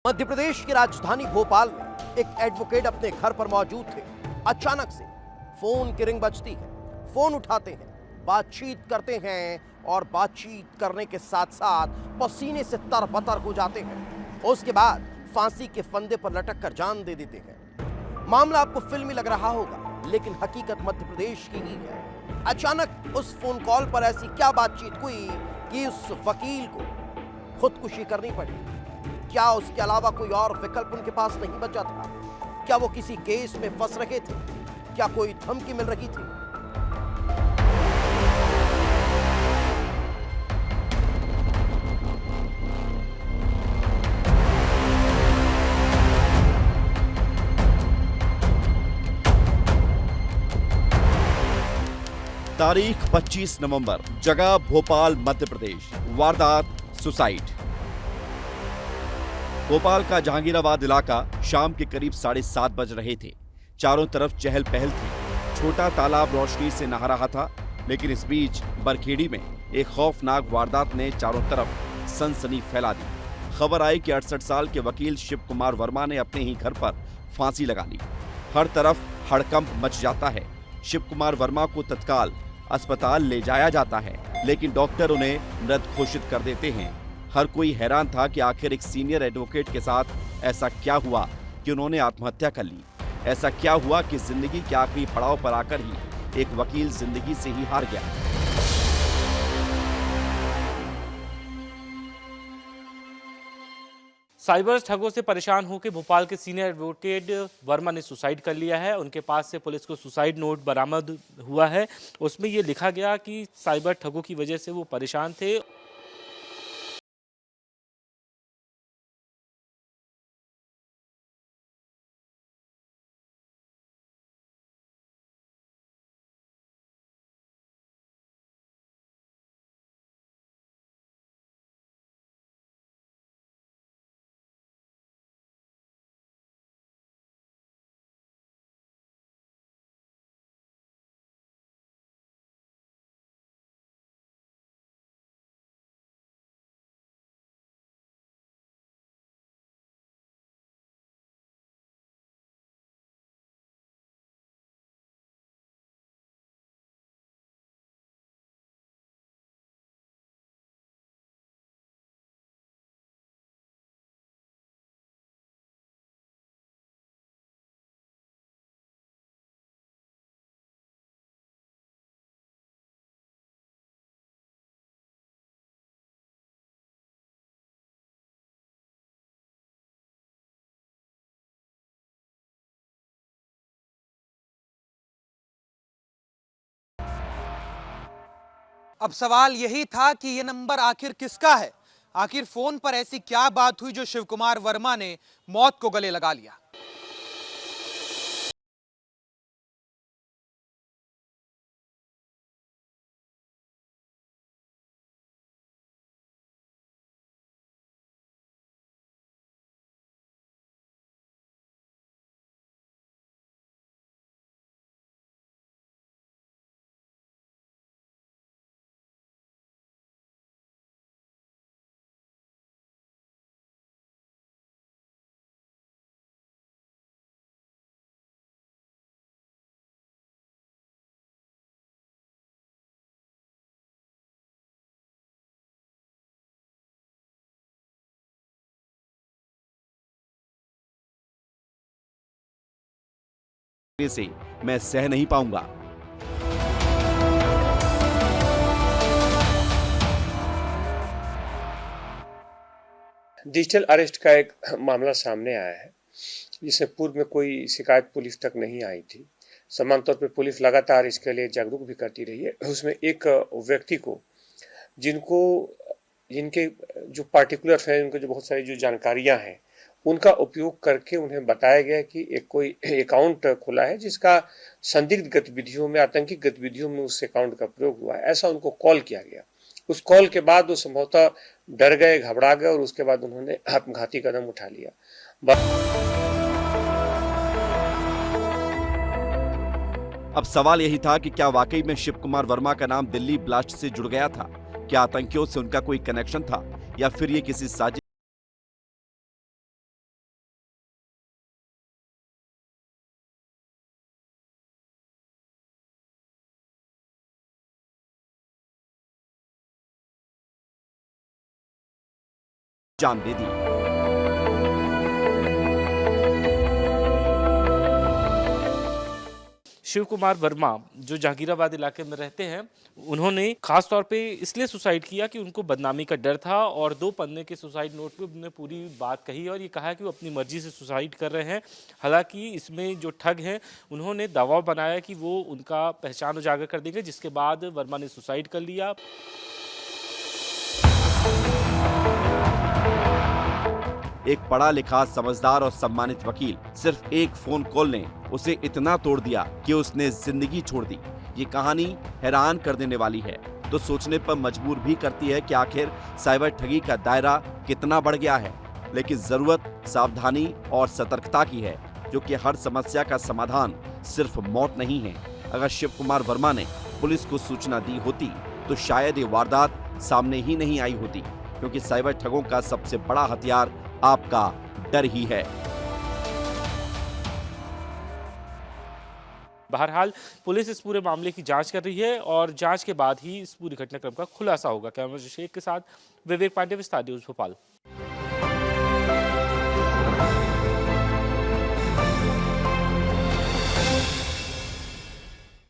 मध्य प्रदेश की राजधानी भोपाल में एक एडवोकेट अपने घर पर मौजूद थे। अचानक से फोन की रिंग बजती है। फोन उठाते हैं, बातचीत करते हैं और बातचीत करने के साथ साथ पसीने से तरबतर हो जाते हैं। उसके बाद फांसी के फंदे पर लटक कर जान दे देते हैं। मामला आपको फिल्मी लग रहा होगा, लेकिन हकीकत मध्य प्रदेश की ही है। अचानक उस फोन कॉल पर ऐसी क्या बातचीत हुई कि उस वकील को खुदकुशी करनी पड़ी? क्या उसके अलावा कोई और विकल्प उनके पास नहीं बचा था? क्या वो किसी केस में फंस रहे थे? क्या कोई धमकी मिल रही थी? तारीख 25 नवंबर, जगह भोपाल मध्य प्रदेश। वारदात सुसाइड। भोपाल का जहांगीराबाद इलाका शाम के करीब 7:30 बज रहे थे। चारों तरफ चहल पहल थी। छोटा तालाब रोशनी से नहा रहा था, लेकिन इस बीच बरखेड़ी में एक खौफनाक वारदात ने चारों तरफ सनसनी फैला दी। खबर आई कि 68 साल के वकील शिव कुमार वर्मा ने अपने ही घर पर फांसी लगा ली। हर तरफ हड़कंप मच जाता है। शिव कुमार वर्मा को तत्काल अस्पताल ले जाया जाता है, लेकिन डॉक्टर उन्हें मृत घोषित कर देते हैं। हर कोई हैरान था कि आखिर एक सीनियर एडवोकेट के साथ ऐसा क्या हुआ कि उन्होंने आत्महत्या कर ली। ऐसा क्या हुआ कि जिंदगी के आखिरी पड़ाव पर आकर ही एक वकील जिंदगी से ही हार गया। साइबर ठगों से परेशान होकर भोपाल के सीनियर एडवोकेट वर्मा ने सुसाइड कर लिया है। उनके पास से पुलिस को सुसाइड नोट बरामद हुआ है। उसमें ये लिखा गया कि साइबर ठगों की वजह से वो परेशान थे। अब सवाल यही था कि यह नंबर आखिर किसका है। आखिर फोन पर ऐसी क्या बात हुई जो शिव कुमार वर्मा ने मौत को गले लगा लिया। से मैं सह नहीं पाऊंगा। डिजिटल अरेस्ट का एक मामला सामने आया है, जिससे पूर्व में कोई शिकायत पुलिस तक नहीं आई थी। समान तौर पर पुलिस लगातार इसके लिए जागरूक भी करती रही है। उसमें एक व्यक्ति को जिनके जो पार्टिकुलर है, उनके जो बहुत सारी जो जानकारियां हैं, उनका उपयोग करके उन्हें बताया गया कि एक कोई अकाउंट खुला है जिसका संदिग्ध गतिविधियों में, आतंकी गतिविधियों में उस अकाउंट का प्रयोग हुआ है, ऐसा उनको कॉल किया गया। उस कॉल के बाद वो संभवतः डर गए, घबरा गए और उसके बाद उन्होंने आत्मघाती कदम उठा लिया। अब सवाल यही था कि क्या वाकई में शिव कुमार वर्मा का नाम दिल्ली ब्लास्ट से जुड़ गया था? क्या आतंकियों से उनका कोई कनेक्शन था, या फिर ये किसी साजिश जान दे दी। शिव कुमार वर्मा जो जहांगीराबाद इलाके में रहते हैं, उन्होंने खास तौर पे इसलिए सुसाइड किया कि उनको बदनामी का डर था और 2 पन्ने के सुसाइड नोट पे उन्होंने पूरी बात कही और ये कहा कि वो अपनी मर्जी से सुसाइड कर रहे हैं। हालांकि इसमें जो ठग हैं उन्होंने दबाव बनाया कि वो उनका पहचान उजागर कर देंगे, जिसके बाद वर्मा ने सुसाइड कर लिया। एक पढ़ा लिखा, समझदार और सम्मानित वकील, सिर्फ एक फोन कॉल ने उसे इतना तोड़ दिया कि उसने जिंदगी छोड़ दी। ये कहानी हैरान कर देने वाली है, तो सोचने पर मजबूर भी करती है कि आखिर साइबर ठगी का दायरा कितना बढ़ गया है। लेकिन जरूरत सावधानी और सतर्कता की है, क्योंकि हर समस्या का समाधान सिर्फ मौत नहीं है। अगर शिव कुमार वर्मा ने पुलिस को सूचना दी होती तो शायद ये वारदात सामने ही नहीं आई होती, क्योंकि साइबर ठगों का सबसे बड़ा हथियार आपका डर ही है। बहरहाल पुलिस इस पूरे मामले की जांच कर रही है और जांच के बाद ही इस पूरी घटनाक्रम का खुलासा होगा। कैमरा शेख के साथ विवेक पांडे, विस्तार न्यूज़, भोपाल।